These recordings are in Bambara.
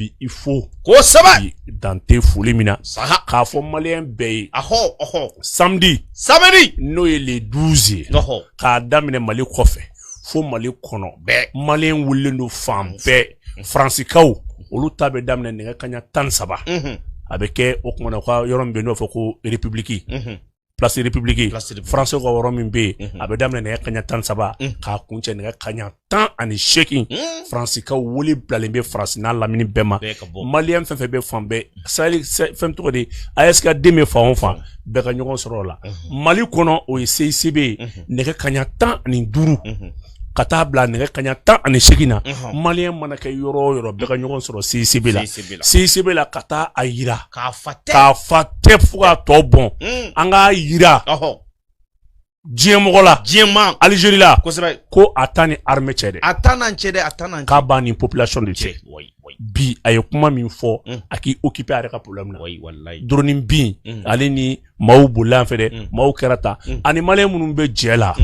bi il faut ko saba dante foli mina k'a fɔ malien bɛɛ ye samedi n'o ye le 12 k'a daminɛ Mali kɔfɛ fo Mali kɔnɔ malien wulilen do fan bɛɛ fransikaw olu ta bɛ daminɛ nɛgɛ kaɲa 13 a bɛ kɛ o kuma na ko yɔrɔ min bɛ n'o fɔ ko république place république français ko yɔrɔ min bɛ a bɛ daminɛ nɛgɛ kaɲa 13 k'a kuncɛ nɛgɛ kaɲa 18 fransikaw wuli bilalen bɛ France n'a lamini bɛɛ ma malien fɛn fɛn bɛ fan bɛɛ sahel fɛn tɔgɔ de ASK den bɛ fan o fan bɛɛ ka ɲɔgɔn sɔrɔ o la Mali kɔnɔ o ye CICB nɛgɛ kaɲa 15 ka taa bila nɛgɛ kaɲa 18 na malien mana kɛ yɔrɔ o yɔrɔ bɛɛ ka ɲɔgɔn sɔrɔ CICB la ka taa a yira k'a fa tɛ fo ka tɔ bɔn an k'a yira diɲɛ mɔgɔ la Algérie la ko a ta ni armée cɛ dɛ k'a b'a ni population de cɛ bi a ye kuma min fɔ a k'i occupé a yɛrɛ ka problème na droning bin ale ni maaw bolila fɛ dɛ maaw kɛra ta ani malien minnu bɛ jɛ la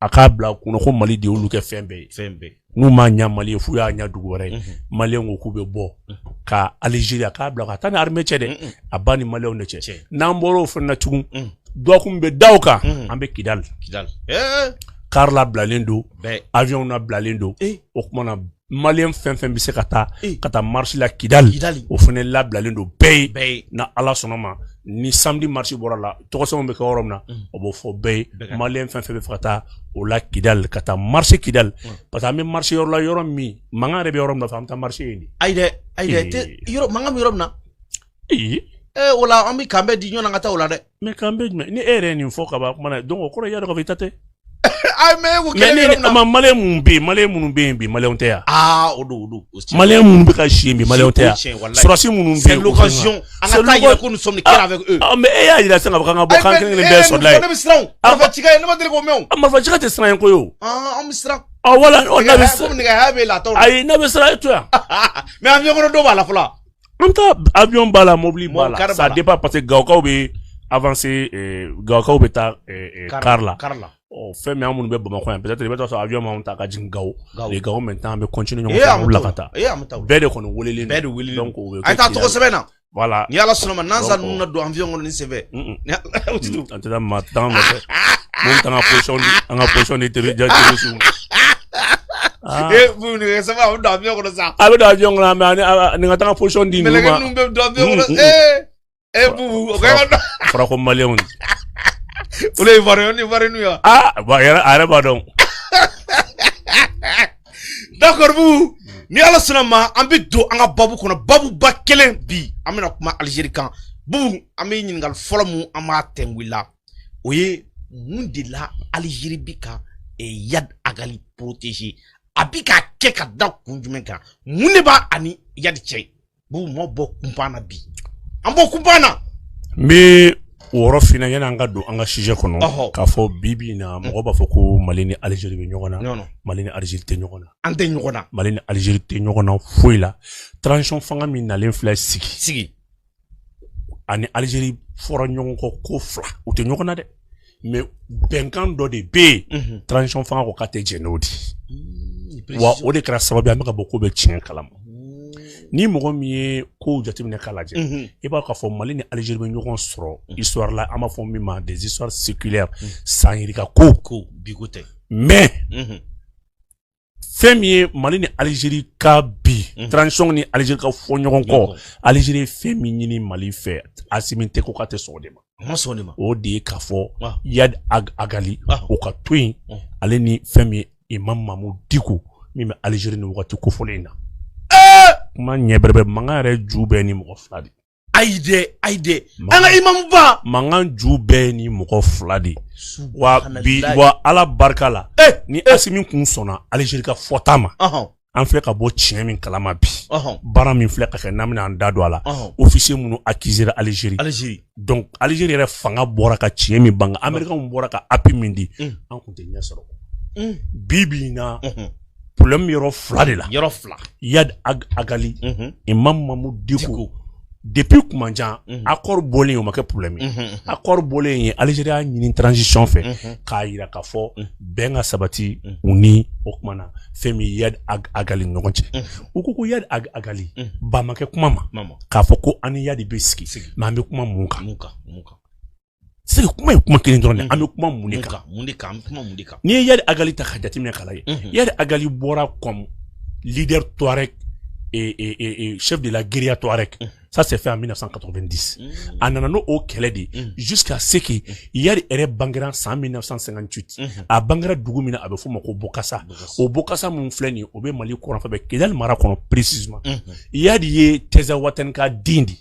a k'a bila kunna ko Mali de y'olu kɛ fɛn bɛɛ ye n'u m'a ɲa Mali ye f'u y'a ɲa dugu wɛrɛ ye malien ko k'u bɛ bɔ ka Algérie k'a bila ka taa ni armée cɛ dɛ a ba ni malien de cɛ n'an bɔra o fana na tugun dɔgɔkun bɛ da o kan an bɛ Kidal car la bilalen don avion na bilalen don o kuma na malien fɛn fɛn bɛ se ka taa marche la Kidal o fana labilalen don bɛɛ ye na Ala sɔnna ma ni samedi marche bɔra la tɔgɔsɛnw bɛ kɛ yɔrɔ min na o b'o fɔ bɛɛ ye malien fɛn fɛn bɛ fɛ ka taa o la Kidal ka taa marche Kidal parce que an bɛ marche yɔrɔ la yɔrɔ min mankan yɛrɛ bɛ yɔrɔ min na fɛ an bɛ taa marche yen de ayi dɛ yɔrɔ mankan bɛ yɔrɔ min na o la an bɛ kan bɛ di ɲɔgɔn na ka taa o la dɛ mais kan bɛ jumɛn ni e yɛrɛ ye nin fɔ ka ban kuma na donc o kɔrɔ y'a dɔn ka fɔ i ta tɛ mais malien minnu bɛ yen bi malien tɛ yan o don malien minnu bɛ ka si yen bi malien tɛ yan sɔrɔsi minnu bɛ yen c'est l'occasion an ka taa yira ko nous sommes clairs avec eux mais e y'a yira sisan ka fɔ k'an ka bɔ kan kelen bɛɛ sɔrɔla ye ne bɛ siran marifa ci ne ma deli k'o mɛn o marifa ci tɛ siran ye koyi o an bɛ siran wala n'a bɛ siran nɛgɛ bɛ la t'aw la ayi n'a bɛ siran e to yan mais avion kɔnɔ dɔw b'a la fɔlɔ an ta avion b'a la mobili b'a la ça dépend parce que Gawokaw bɛ avancer Gawokaw bɛ taa car la fɛn min an minnu bɛ Bamakɔ yan peut-être i bɛ taa sɔrɔ avion m'anw ta ka jigin Gawo les Gawo maintenant an bɛ continuer ɲɔgɔn fɛ an wulila ka taa bɛɛ de kɔni welelen donc o bɛ a ye taa tɔgɔ sɛbɛn na voilà ni Ala sɔnna ma nansa ninnu na don avion kɔnɔ ni sɛbɛn an tɛ taa maa tan nɔfɛ mun t'an ka position de terroriste mun ni sɛbɛn a bɛ don avion kɔnɔ sa a bɛ don avion kɔnɔ mais ni ka taa position di ninnu ma mɛlɛkɛ ninnu bɛ don avion kɔnɔ bubu o ka kan fɔra ko malien olu ye ivoirien n'u ya a yɛrɛ b'a dɔn d'accord bubu ni Ala sɔnna ma an bɛ don an ka babu kɔnɔ babuba kelen bi an bɛna kuma Algérie kan bubu an bɛ ɲininkali fɔlɔ mun an b'a tɛngu la o ye mun de la Algérie bi ka Yad Agali protéger a bi ka kɛ ka da kun jumɛn kan mun de b'a ani Yad cɛ bubu ma bɔ kunpan na bi an bɔ kunpan na mais o yɔrɔ fina yani an ka don an ka sujet kɔnɔ k'a fɔ bi na mɔgɔ b'a fɔ ko Mali ni Algérie bɛ ɲɔgɔn na Mali ni Algérie tɛ ɲɔgɔn na an tɛ ɲɔgɔn na Mali ni Algérie tɛ ɲɔgɔn na foyi la transition fanga min nalen filɛ sigi ani Algérie fɔra ɲɔgɔn kɔ ko fila u tɛ ɲɔgɔn na dɛ mais bɛnkan dɔ de bɛ yen transition fanga ko k'a tɛ jɛn n'o de wa o de kɛra sababu an bɛ ka bɔ ko bɛ tiɲɛ kalama ni mɔgɔ min ye kow jateminɛ k'a lajɛ i b'a k'a fɔ Mali ni Algérie bɛ ɲɔgɔn sɔrɔ histoire la an b'a fɔ min ma des histoires séculaires san yirika ko biko tɛ mais fɛn min ye Mali ni Algérie ka bi transition ni Algérie ka fɔ ɲɔgɔn kɔ Algérie ye fɛn min ɲini Mali fɛ Assimi tɛ ko k'a tɛ sɔn o de ma o de ye k'a fɔ Yad Agali o ka to yen ale ni fɛn min ye Imam Mamou Dicko min bɛ Algérie ni wagati kofɔlen in na kuma ɲɛbɛrɛbɛ mankan yɛrɛ ju bɛɛ ni mɔgɔ fila de ayi dɛ an ka imamu ba mankan ju bɛɛ ni mɔgɔ fila de wa Ala barika la ni Assimi kun sɔnna Algérie ka fɔta ma an filɛ ka bɔ tiɲɛ min kalama bi baara min filɛ ka kɛ n'an bɛna an da don a la officier minnu accusé Algérie donc Algérie yɛrɛ fanga bɔra ka tiɲɛ min banga Américains bɔra ka appui min di an kun tɛ ɲɛ sɔrɔ bi na problème yɔrɔ fila de la Yad Agali Imam Mamou Dicko depuis kumanjan accord bɔlen o ma kɛ problème accord bɔlen ye Algérie y'a ɲini transition fɛ k'a yira k'a fɔ bɛn ka sabati u ni o kuma na fɛn min Yad Agali ni ɲɔgɔn cɛ u ko Yad Agali ba ma kɛ kuma ma k'a fɔ ko an ni Yad bɛ sigi mais an bɛ kuma mun kan c'est kuma ye kuma kelen dɔrɔn de an bɛ kuma mun de kan n'i ye Yad Agali ta ka jateminɛ k'a lajɛ Yad Agali bɔra comme leader Touareg et chef de la guérilla Touareg. Ça s'est fait en 1990. En anano au Keledi, jusqu'à ce que Yad ere Bangra en 1958. A Bangra Dougoumina avait fait mon Bokassa. Au Bokassa, mon fleni, au Mali Coran Fabek, Kedal Marakono précisément. Yad ye Tezawatenka Dindi.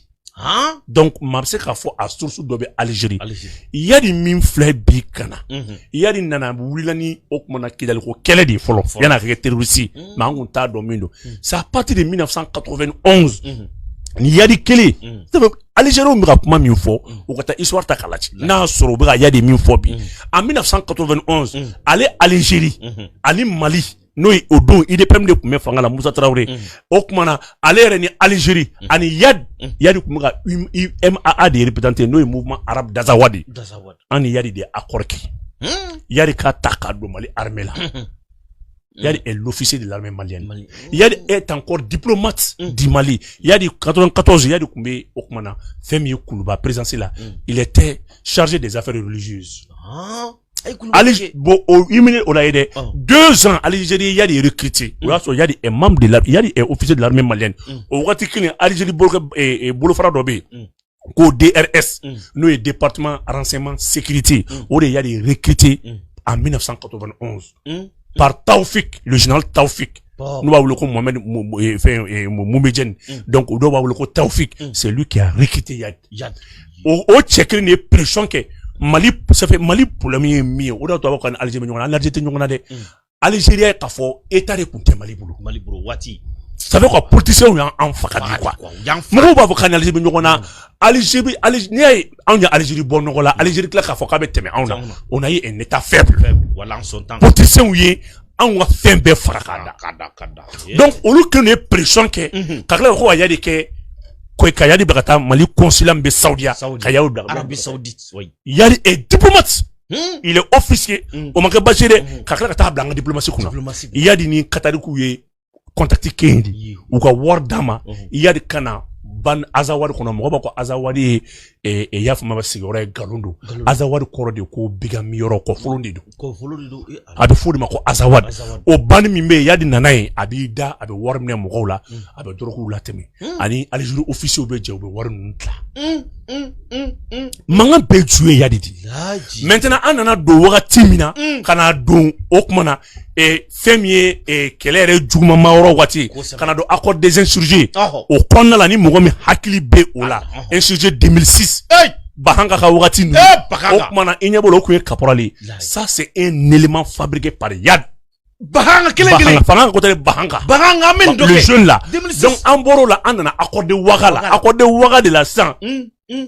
Donc, Mabse Kafo a source d'Obe Algérie. Yad min flé bikana. Yad nana Wilani Okmana Kidalko Keledi Folo. Yana terroriste. Mangunta Domindo. C'est à partir de 1991. Ni Yadi Kele. Algérie on bira kuma min fɔ o ka taa histoire ta kala ci n'a sɔrɔ o bɛ ka Yadi min fɔ bi en 1991 ale Algérie ani Mali n'o ye o don IDPM de tun bɛ fanga la Musa Traoré o kuma na ale yɛrɛ ni Algérie ani Yadi tun bɛ ka UMAA de représenté n'o ye mouvement arabe d'Azawadi an ni Yadi de accord kɛ Yadi ka ta ka don Mali armée la Yadi est l'officier de l'armée malienne. Yadi est encore diplomate du Mali. Yadi 94, Yadi Koumbe Okmana, Femi Koulouba, présidentiel là. Il était chargé des affaires religieuses. On a aidé 2 ans à l'Algérie, Yadi est recruté. Yadi est membre de l'armée, Yadi est officier de l'armée malienne. Au Rwanda, Algérie et Bolofara Dobé. Au DRS, nous est département renseignement sécurité. On Yadi est recruté en 1991. Par Taoufik, le général Taoufik. Nous avons le coup Mohamed Moumedjen. Donc, nous avons le coup Taoufik. C'est lui qui a recruté Yad. Au tchèque, il y a pression que Mali, ça fait Mali pour le mieux. On doit avoir un Algérie, on a l'Algérie, Algérie est à fond, État de Kounté Mali Boulou. Wati. Ça veut quoi, politicien ou en fakadi quoi. Moi, on va voir Algérie, Algérie, Algérie, bon, on a Algérie, là, on a eu un État faible. Politicien ou on a fait un peu fracada. Donc, on a eu une pression que, quand on a dit que, Kayadi Bagata, Mali consulat de Saoudia, Arabie Saoudite, Yadi est diplomate. Il est officier. On m'a bâché, Kakata Blanc diplomatie. Yadi ni Katarikou contacté Kendi ou ka war dama Yadi kana ban Azawadi kono mo ko Azawadi e yafuma ba sigore galundo Azawadi koro de ko bigami yoro ko fulundi do abi fudi mako Azawadi o ban mi me Yadi nanaye abi da abi war mne mo gola abi doroku latemi ani Algérie officiel be je be war ntla manga be tuer Yadi di maintenant anana do wakati mina kana do okmana et femier et kelere juma maoro wati kana do accord des insurgés o konna la ni mogomi hakili be ola insurgé 2006 bahanga ka wati ni okmana inyebolo ko caporali ça c'est un élément fabriqué par Yad bahanga kele bahanga côté bahanga men le jeune là donc en boro là on a accordé waga de la sang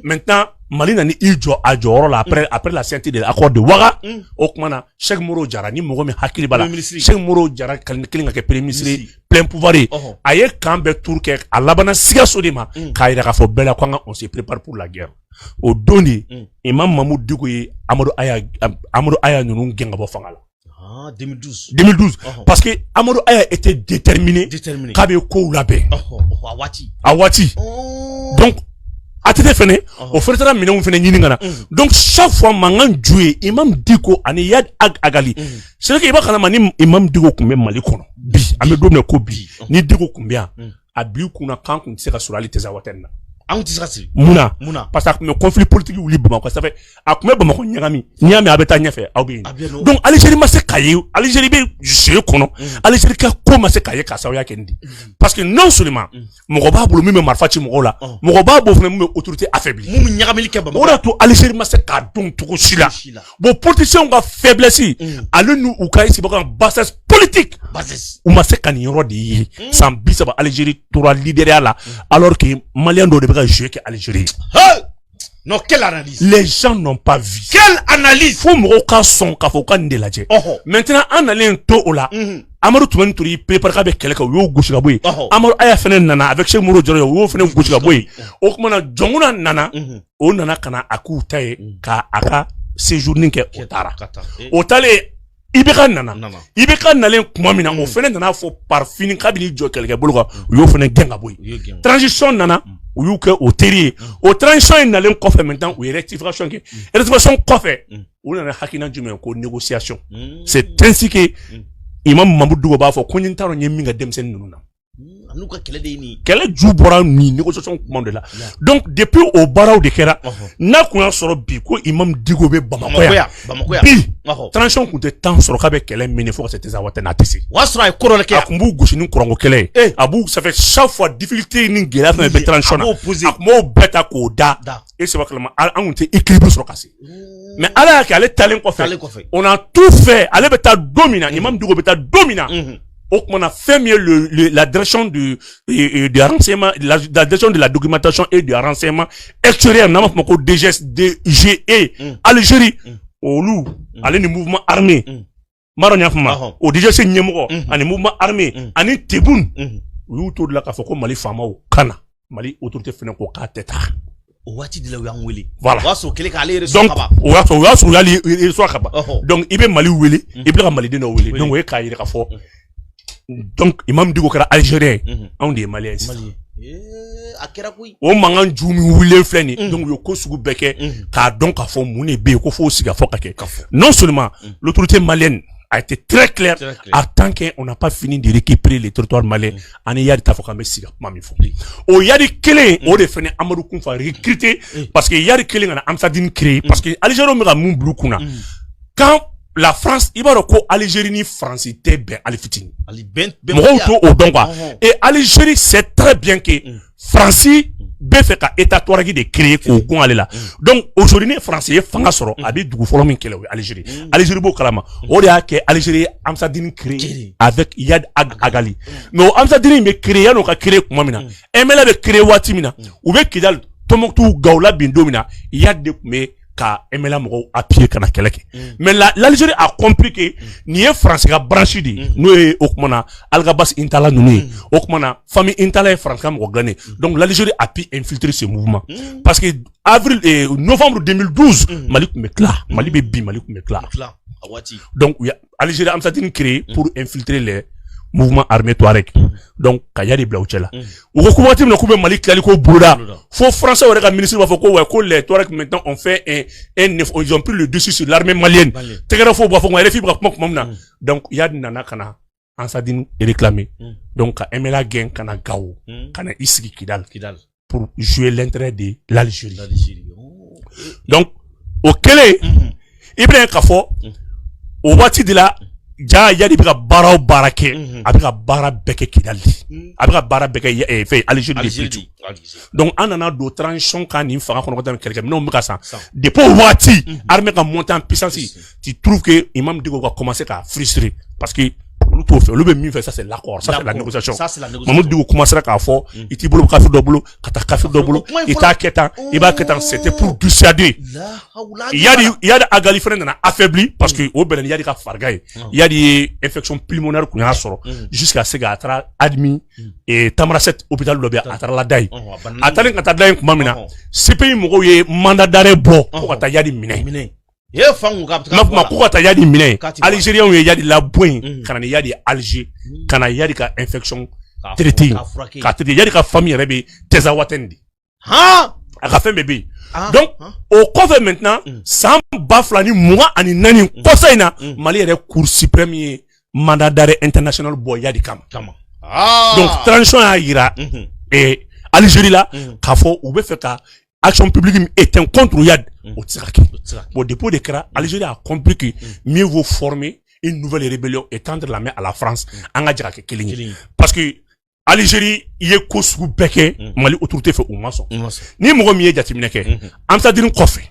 maintenant Malina ni ijo ajoro la après la sainteté de l'accord de Ouaga okmana Cheikh Moro Diarra ni mogomi hakili bala Cheikh Moro Diarra kalin ka premier ministre plein pouvoir aye kambe tourke à labana siga sodima kayira ka fo bela kwanga on se prépare pour la guerre au doni imam Mamoud Diko Amadou Aya nunu genga bo fangala 2012 parce que Amadou Aya était déterminé kabe ko labe awati donc atete fene o fertera minenw fene nyini ngana donc chaque fois mangan jouer imam Diko ani Yad Agali c'est que iba kana mani imam Diko kumbe Mali kono bi ame domne ko bi ni Diko kumbia abi kuna kan kun se ka surali tezawatenna Mouna parce que le conflit politique ou libre quoi ça fait akume bamako nyagami nyame abeta nyefe awbi donc Algérie ma se kaye Algérie be je kono Algérie ka ko ma se kaye ka sawya kendi parce que non seulement mogoba bulu mi marfati mogola mogoba bo fene mi autorité affaiblie mu nyagami ke bamako ora to Algérie ma se ka don to sila bo politicien ga faiblesse ale nu u kai si bako bassesse politique ou ma se kan yoro di sans bisa ba Algérie toura leader là alors que malien do jouer que Algérie. Non, quelle analyse? Les gens n'ont pas vu. Quelle analyse? Faut me son kafoka ndeladje. Maintenant, en allant to là, Amadou Toumani Touri prépare avec quelqu'un yo gauche gaboy. Amadou Aya fene nana avec Cheikh Moro Diarra yo fene gauche gaboy. Okmana jonguna nana, o nana kana aku taye ka aka séjourner ke otara. Otale Ibeka nana Ibeka nalen kuma mina o fene nana fo par fini kabini jo kelke boluka yo fene genga boy transition nana u yu ke o teri o transition nalen kofe maintenant ou rectification ke rectification kofe ou na hakina jume ko négociation c'est ainsi que imam Mamadou ba fo ko nyin taro nyemi nga dem sen nuna quel ju bora ni négociation commande là donc depuis au barao de kera na ko soro bi ko imam digo be Bamako ya bi transition ko de temps soro ka be kele mini fo c'était ça wata na tisi wasra ko le ke akumbu gushi ni korongo kele abu ça fait chaque fois difficulté ni gela na be transition mo beta ko da et c'est pas que on était équilibré sur cassé mais ala ka ale talent ko fait on a tout fait ale beta domina imam digo beta domina on a fait mieux la direction du renseignement, la direction de la documentation et du renseignement extérieur. N'a pas encore DGE Algérie au loup, aller les mouvements armés. Maroniafma au DGC Nyemoro, les mouvements armés, ani Teboun. Autour de la Kafoko Mali Fama au Kana, Mali autorité feneko kateta. Voilà. Donc il est Mali Wili, il est Mali de Wili. Donc vous voyez donc imam digo kara algérien on dit malien o mangan jumi wule fleni donc yo ko sugu beke ka donc a fo mune be ko fo siga fo kake non seulement l'autorité malienne a été très claire à tant qu'on n'a pas fini de récupérer les territoires maliens en yadi ta fo kambe siga mami fo o yadi kelen o de fene Amadou Kounfa recruter parce que yadi kelen na amsadine créé parce que algérie me ga mun blu kuna quand la France, il va dire Algérie ni France était bien Alifitini. Et Algérie sait très bien que France fait qu'à état de créer au Gon aller là. Donc aujourd'hui Français fanga soro abi dugu folo min kele Algérie. Algérie bo kalama. O de a que Algérie amsadine créé avec Yad Agali. Mais amsadine me créé no ka créé kuma mina. Emela de créé wati mina. Ou be kidal tomoktu gaula bindomina Yad de me ka emela mogo à pied kana keleke mais l'Algérie a compris que ni est français ka branche di no e okmana algabas intala nuni okmana famille intala e français mogo gagné donc l'Algérie a pu infiltrer ce mouvement parce que avril et novembre 2012 Mali kumekla Mali be bi Mali kumekla donc l'Algérie a amsadine créé pour infiltrer les mouvement armé Touareg donc kayari blauchela ou ko na kube Mali klaliko bouda faut français ou ministre va faut ko les Touareg maintenant on fait ils ont pris le dessus sur l'armée malienne tegara faut faut refi bra kuma donc yad nana kana ansadine réclamer donc emela gain kana gawo kana isiki kidal pour jouer l'intérêt de l'Algérie donc au kele Ibrahim Kafo au wati de la ja yadi bika bara barake abika bara beke kidali abika bara beke fait Algérie donc anana do transition kan ni fanga kono ko quelqu'un non bika ça depuis wati armée ka monter en puissance tu trouves que imam Digo va commencer à frustrer parce que le be mi fait ça c'est l'accord ça c'est la négociation Mamadou Digo commencera à fort il ti bolo kafi dobolo kata kafi dobolo il ta ketan il va ketan c'était pour dissuader il y a des agali frère na affaibli parce que au belen il y a des ka fargaye il y a des infections pulmonaires qu'on a soro jusqu'à ce gars tra admis et Tamara 7 hôpital lobby atra la dai atalen kata dai kuma mina CPI mo ye mandat d'arrêt bo ko kata yadi mine ma ko ta yadi mine algérien ye yadi la boin kana yadi Alger kana yadi ka infection traité ka traité yadi ka famille rebe tezawatendi aka fait bébé donc au couvre maintenant sans baflani moi ani nani kosaina Mali est cour suprême mandat d'arrêt international boy yadi kam donc transition a ira et Algérie là kafo ou be fait ka action publique est un contre Yad au Tiraki. Au dépôt de Kra, Algérie a compris que mieux vaut former une nouvelle rébellion et tendre la main à la France en Adjara Keling. Parce que Algérie, il y a Kosou Beke, Mali autorité fait au maçon. Ni Mogomié Jatimineke, Amsadine Kofe.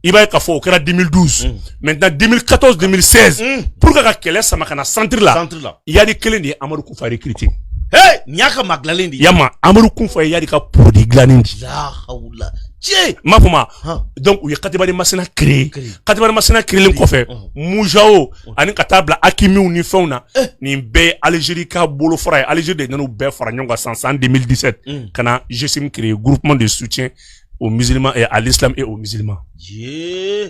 Il va être au Kra 2012. Maintenant 2014-2016. Pour que Kele Samakana centre là, il y a des Keleni Amadou Kounfa recruté. Hey, nyaka maglalendi. Yama Amadou Kounfa yadika pour des glanendi. La haoula. Tiens. Mafuma. Donc il y a katibari masina créé. Katibari masina créé le kofe. Moujao ani katabla akimi ou ni fauna ni be Algérie ka bolo fray Algérie de nanu be fara nyonga en 2017. Kana Jessim créé groupement de soutien aux musulmans et à l'islam et aux musulmans.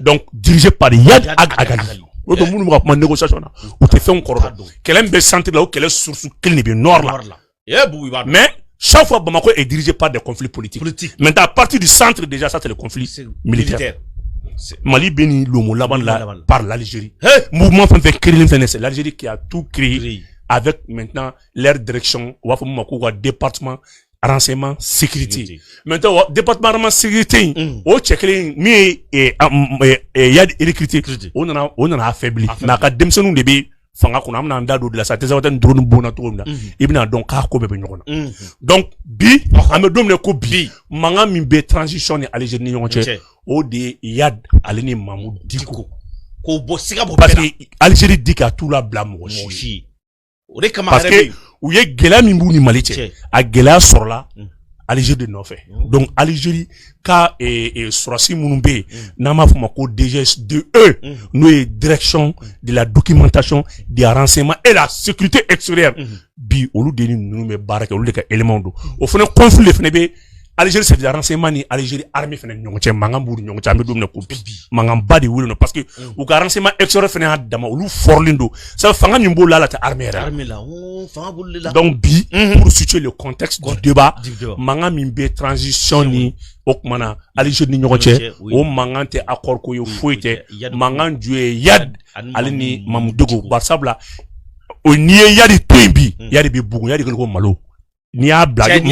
Donc dirigé par Yad Agali. O to munu ka kuma négociation na. O te fɛn kɔrɔ dɔn. Kɛlɛ bɛ centre la o kɛlɛ source kelen de bɛ nord la. Mais chaque fois Bamako est dirigé par des conflits politiques. Maintenant à partir du centre déjà ça c'est le conflit militaire. Mali béni l'homo laban par l'Algérie. Mouvement fait créer c'est l'Algérie qui a tout créé avec maintenant leur direction ou à département renseignement sécurité. Maintenant département renseignement sécurité au checker mi y a recruté on en a affaibli. Na ka demsenu de bi fanga kuna amna ndado de la sa tezawaten drone bona to na ibna donc ka ko be nyona. Donc bi ame domne ko bi manga mi be transition ni Algérie ni nyonche o de yad alini Mamoudou Dicko ko bo siga bo parce que Algérie dit qu'à tout la blâme mochi parce que ou ye gela mi bu ni Mali tche a gela sorla Algérie de Nord fait donc Algérie ka sorasi munumbe na ma fuma ko DGS2E nous est direction de la documentation des renseignements et la sécurité extérieure bi olu de ni nous me baraka olu de ka élément do o fene conflit fene be Algérie c'est des renseignements ni Algérie armée fene nyonche mangamburu nyonche ambe domne ko bi mangamba de wulino parce que ou ka renseignement extérieur fene dama olu forlindo ça fanga nyimbo la ta armée la fanga bolle la donc bi pour situer le contexte du débat manga mimbe transition ni okmana Algérie ni nyonche o mangante accord ko yo foite mangan dué yad alini Mamoudou barsabla o nié yadi twimbi yadi bi bugu yadi ko malo ni a blague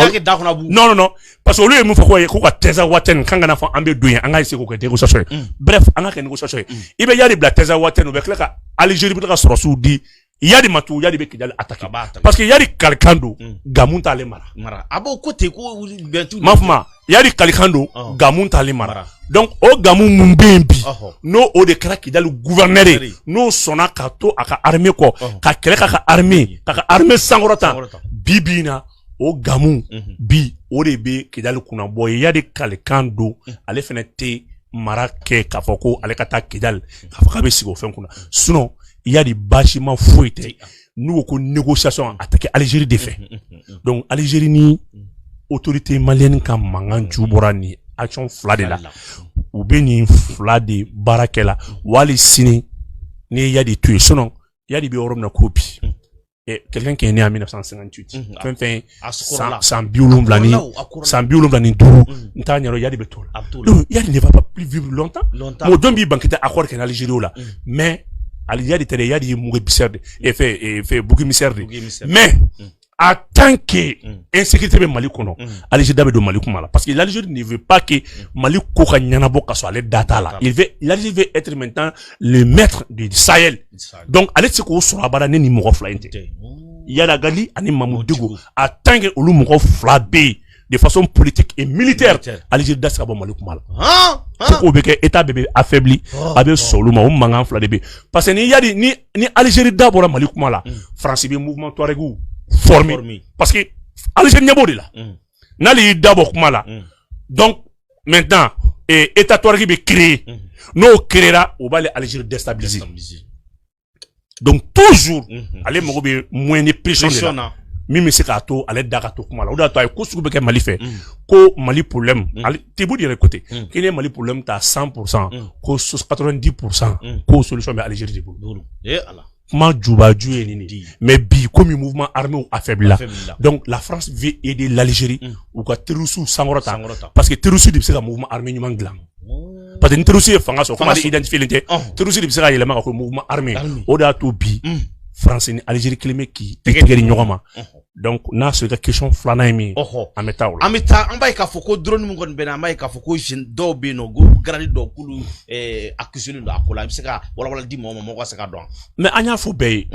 non parce que lui est mufako ko ka teza waten kanga na fa ambe douyen anga ise ko ke négociation bref anga ke négociation ibe yadi bla teza waten be kleka Algérie bi ka soro soudi yadi matu yadi be kidal attaquer parce que yadi kalkando gamunta le mara abo côté ko bentu mafma yadi kalkando gamunta le mara donc o gamu mumbembi no o de kra kidal gouverneur no sona ka to aka armée ko ka kele ka armée sangorota bibina o gamu bi o de be kidali kuna boy ya de kalkando ale fenete marake ka foko ale kata kidal ka faka be sigo fen kuna sinon il y a des bâtiments fouettés nous ko négociation attaquer Algérie de fait donc Algérie ni autorité malienne ka mangan juborani action fla de la ou beni fla de barakela wali sini ni ya des tués sinon il y a des biorom na copie. Et quelqu'un qui est né en 1958 sans biolum blani duru ntanyaro yadi betol yadi ne va pas plus vivre longtemps mo dombi bankete accord que Algérie là mais Algérie tele yadi mu biserde et fait beaucoup miserde mais en tant que insécurité be Mali kono Algérie dabe do Mali kumala parce que l'Algérie ne veut pas que Mali ko ka nyana boka so ale data là l'Algérie veut être maintenant le maître du Sahel donc ale tsiko so abara ne ni mo flainte yala gali ani Mamoudou Dicko en tant que olu mo flabé de façon politique et militaire Algérie da ska bo Mali kumala ko be ke état bébé affaibli abe soluma o mangan fladebe parce que ni yadi ni Algérie d'abord Mali kumala France be mouvement Touareg formé parce que Algérie n'est pas là n'allez d'abord comment là donc maintenant état Touareg est créé nous créera au bas l'Algérie déstabilisée donc toujours allez me rebeller moins de pression même si c'est to allez d'agato comment là ou d'ato ko suku be Mali fait ko Mali problème te beau dire côté qu'il est Mali problème ta 100% ko 90% ko solution mais Algérie de boulot et Allah ma djouba djoué nini mais bi comme le mouvement armé ou affaibli là donc la France veut aider l'Algérie ou ka terrorisme sangorota parce que terrorisme c'est un mouvement armé nyuma nglam parce que terrorisme fanga so comment identifier l'inté terrorisme c'est un élément ko mouvement armé oda to bi France ni Algérie clémé qui tegeri nyoma donc na so ka question flana mi ameta amba ka foko drone mun gon bena amba ka foko jeune do be no go gradi do kulu accusé do akola bi se ka wala di mo ko se ka don mais anya fo bey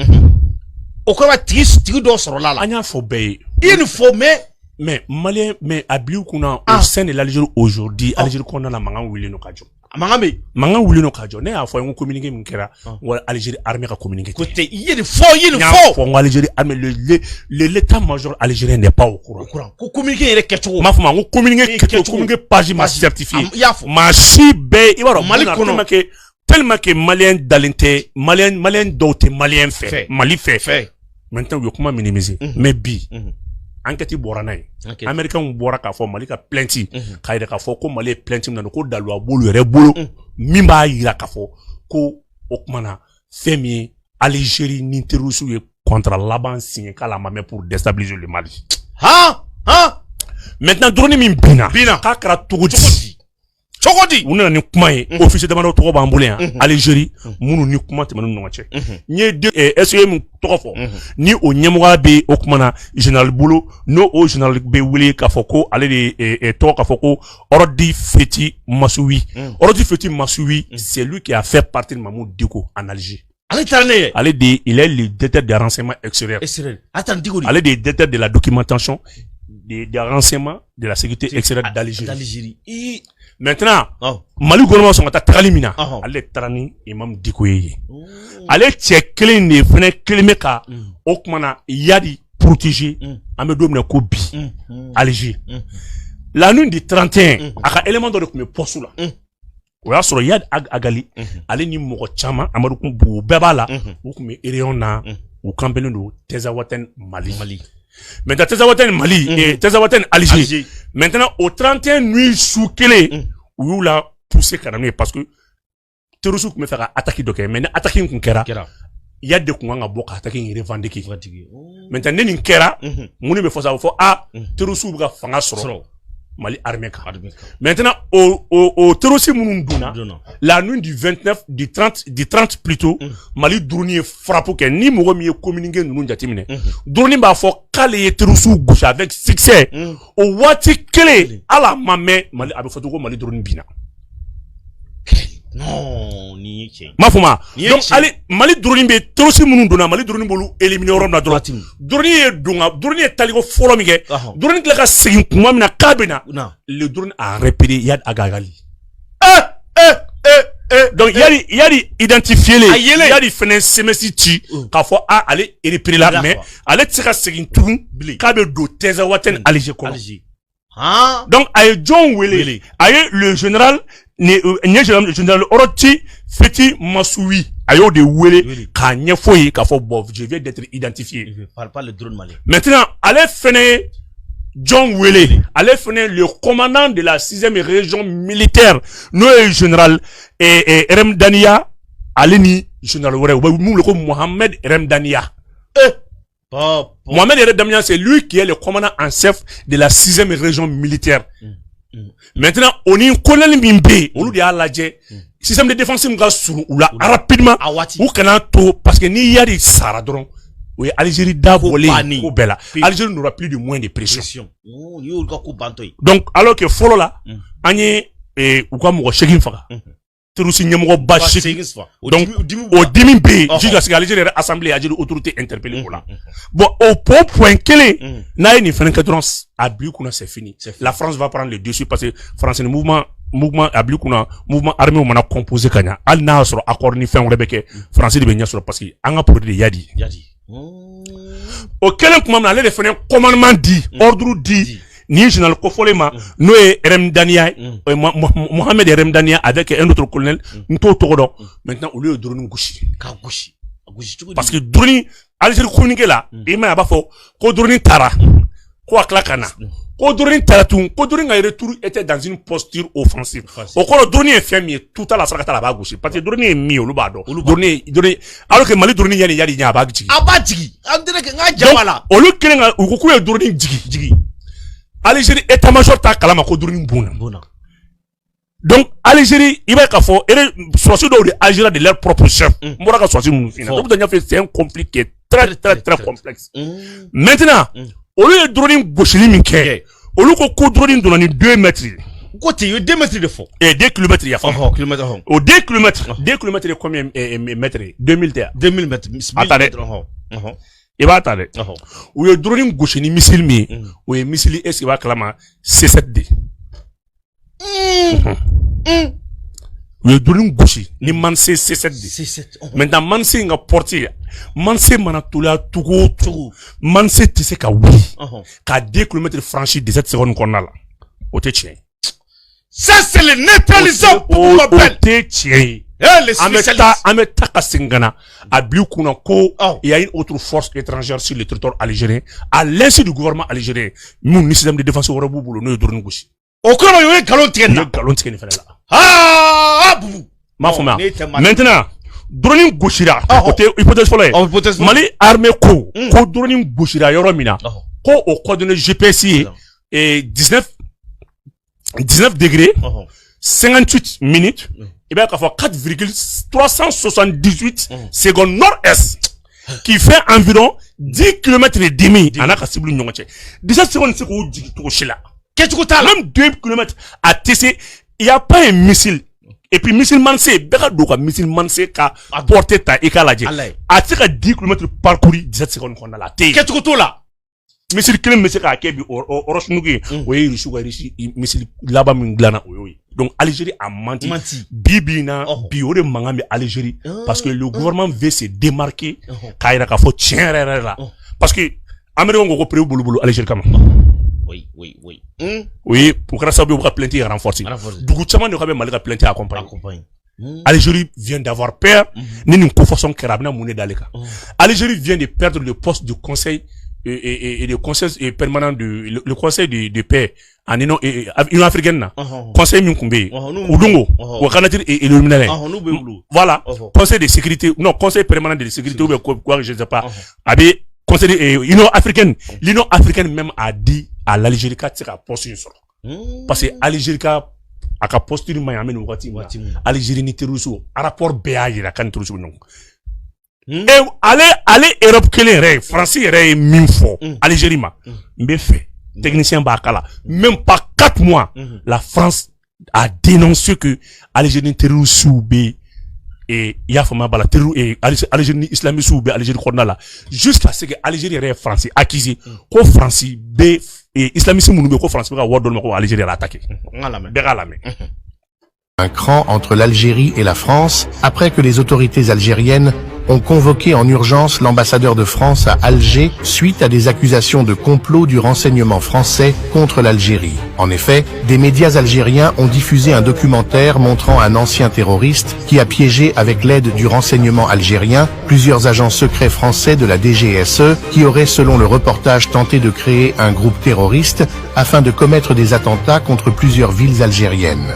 o ko ba tigi do soro la anya fo bey il faut mais malien mais abiu kuna au sein de l'Algérie aujourd'hui Algérie konna na mangan wili no kajo mangan wili no kajo ne a fo en communiquer min kera wala Algérie armée ka communiquer côté il faut pour Algérie armée l'état major algérien n'est pas au courant ko communiquer yere keto ma fama ko communiquer page ma certifié ma si be ibaro Mali kono tellement que malien dalente malien doté malien fait Mali fait maintenant yo comment minimiser mais bi enquête boranay américain bora ka fo Mali ka plainte ka ida ka fo ko Mali plainte na ko dalwa bolu re bolo mimba yira ka fo ko okmana femi Algérie ni terroristes ye contre laban signé kala mamé pour déstabiliser le Mali. Maintenant drone min bina ka kara togodi on a ni kuma ye officier demande to ba ambulé Algérie munu ni kuma te manu nonche ni de SEM to fo ni o nyemoga be o kuma na général Bolo no o général be wuli ka foko ale de to ka foko Ordi Feti Massoui c'est lui qui a fait partie de Mamoud Diko en Algérie. Il est le directeur des renseignements extérieurs. Il est le directeur de la documentation des renseignements de la sécurité extérieure d'Algérie. Maintenant, Mali gouvernement sont à Talimina. Allez Tarani Imam Dikoye. Allez tchekler ne venez Klemeka Okmana Yadi protégé Amedom Kobi Algérie. La nuit du 31, aka élément de me posula. O y'a sɔrɔ Yad Agali ale ni mɔgɔ caman Amadu kun bu bɛɛ b'a la u kun bɛ réunion na u kanbɛnnen don Tezawaten Mali. Maintenant Tezawaten Mali Tezawaten Algérie. Maintenant au 31 nuit su kelen u y'u la pousser ka na n'u ye parce que terroristes kun bɛ fɛ ka attaque dɔ kɛ mais ni attaque kun kɛra Yad de kun kan ka bɔ ka attaque in revendiquer. Maintenant ne nin kɛra mun de bɛ fɔ sa fɔ terroristes bɛ ka fanga sɔrɔ Mali armée ka. Maintenant au terrorisme Mounouna la nuit du 29 du 30 plutôt Mali drone frappe que ni mogo mi communiquer nous jatimine drone ba fo kale terrorisme gauche avec succès au wati clé à la mamé Mali abe foto ko Mali drone bina non ni che mafuma donc allez Mali drone be terrorisme Mounouna Mali drone bolu éliminer rom na droite drone est taligo folo mi ke drone la ka segin kuma mina kabina le drone a repéré Yad Agagali donc yadi identifié les yadi fene semesi ti ka fo allez repérer là mais allez tsika segin tun ka be do Tezawaten Algérie ko donc ay John Wele ay le général le général Ordi Feti Massoui ayo de Wele ka nyefo yi ka fo bof je viens d'être identifié. Je parle pas le drone malien. Maintenant allez fene John Wele allez fene le commandant de la 6e région militaire no général Remdania aleni général Were nous le Mohamed Remdania. Mohamed Remdania c'est lui qui est le commandant en chef de la 6e région militaire. Maintenant on y connaît Mimbe on lui a lajé système de défense mga suru ou là rapidement ou kana to parce que ni yari sara dron oui Algérie d'avolé au bella Algérie n'aura plus de moins de pression donc alors que follow là anye ou comme mo shegin faka terroristes nyamgo bashi donc au dimi be jusqu'à ce que l'Algérie assemblée a dit autorité interpellée là bon au point clé na ni fenen kadron abli kuna c'est fini la France va prendre le dessus parce que France le mouvement abli kuna mouvement armé on a composé kanya al na sur accord ni fin rebeke France de benya sur parce que anga produit yadi au quel moment aller les fenen commandement dit ordre dit ni général Kofolema no Remdania Mohamed Remdania avec un autre colonel nto togodo maintenant au lieu de drone gouchi parce que drone Algérie communiqué là et ma ba fo ko drone tara ko aklakana ko drone tara tout ko drone a retour était dans une posture offensive au ko drone est fermé tout à la sakata la ba gouchi parce que drone est mi au lubado drone alors que Mali drone yadi nya ba gigi on dirait que nga jamala au lieu que nga ko drone jigi Algérie état-major ta kalama ko drone bona donc Algérie il va ka fo soit de Algérie de leur propre chef mbora ka soit nous fina donc c'est un conflit qui est très complexe maintenant au lieu de drone gauche minke au lieu ko drone donna 2 mètres côté 2 mètres de fond et 2 km il y a au 2 km et combien mètres 2000 mètres il va attendre ou le drone gauche ni missile mi ou le missile est va clamer C7D le drone gauche ni manse C7D maintenant manse nga porter manse manatula tugo manse tise ka oui ka 2 km franchi 17 secondes qu'on a là au te tien ça c'est le neutralisant pour m'appelle te tien Ameta Kasingana a Bliukuna ko il y a une autre force étrangère sur le territoire algérien à l'insu du gouvernement algérien nous ni système de défense au rabu boulot no drone gauche au kono yo galon tienne là bubu ma foma maintenant drone gauchira côté hypothèse fɔlɔ ye Mali armée ko drone gauchira yɔrɔ min na ko o coordonnées GPS et 19 degrés 58 minutes il va y avoir 4,378 secondes nord-est qui fait environ 10 km et demi en a ka cible ɲɔgɔn cɛ 17 secondes c'est k'o jigin cogo si la même 2 km à TC il y a pas un missile et puis missile mansé bɛɛ ka don ka missile mansé ka portée ta i k'a lajɛ a tɛ se ka 10 km parcourir 17 secondes kɔnɔna la a tɛ yen kɛcogo t'o la missile kelen bɛ se k'a kɛ bi Orosnugu ye o ye Russie ka missile laban min dilanna o y'o ye donc Algérie a menti bi na bi o de mankan bɛ Algérie parce que le gouvernement veut se démarquer k'a yira k'a fɔ tiɲɛ yɛrɛ la parce que Américains ko ko prévu bolo Algérie kama oui o kɛra sababu ye u ka plainte ye renforcer dugu caman de ka bɛ Mali ka plainte accompagner Algérie vient d'avoir peur ni nin ko fɔsɔn kɛra a bɛna mun de d'ale kan Algérie vient de perdre le poste du conseil et le conseil permanent le conseil de paix en Union africaine na conseil min kun bɛ yen u dungo o kana dire éliminaire voilà conseil de sécurité non conseil permanent de sécurité ou bien quoi je sais pas a bɛ conseil Union africaine l'Union africaine même a dit à l'Algérie k'a tɛ se ka poste in sɔrɔ parce que Algérie ka a ka poste in ma ɲi an bɛ nin wagati min na Algérie ni terroristes rapport bɛɛ y'a jira k'a ni terroristes bɛ ɲɔgɔn et allez Europe kelen yɛrɛ France yɛrɛ ye min fɔ Algérie ma n bɛ fɛ technicien b'a kala même pas 4 mois la France a dénoncé que Algérie terroristes bɛ et il y a format bala terror et Algérie islamiste ou Algérie kɔnɔna la jusqu'à ce que Algérie yɛrɛ ye France accusé ko France bɛ islamiste minnu bɛ ko France bɛ ka wari dɔ ma ko Algérie yɛrɛ attaqué bɛɛ k'a lamɛn. Un cran entre l'Algérie et la France après que les autorités algériennes ont convoqué en urgence l'ambassadeur de France à Alger suite à des accusations de complot du renseignement français contre l'Algérie. En effet, des médias algériens ont diffusé un documentaire montrant un ancien terroriste qui a piégé avec l'aide du renseignement algérien plusieurs agents secrets français de la DGSE qui auraient, selon le reportage, tenté de créer un groupe terroriste afin de commettre des attentats contre plusieurs villes algériennes.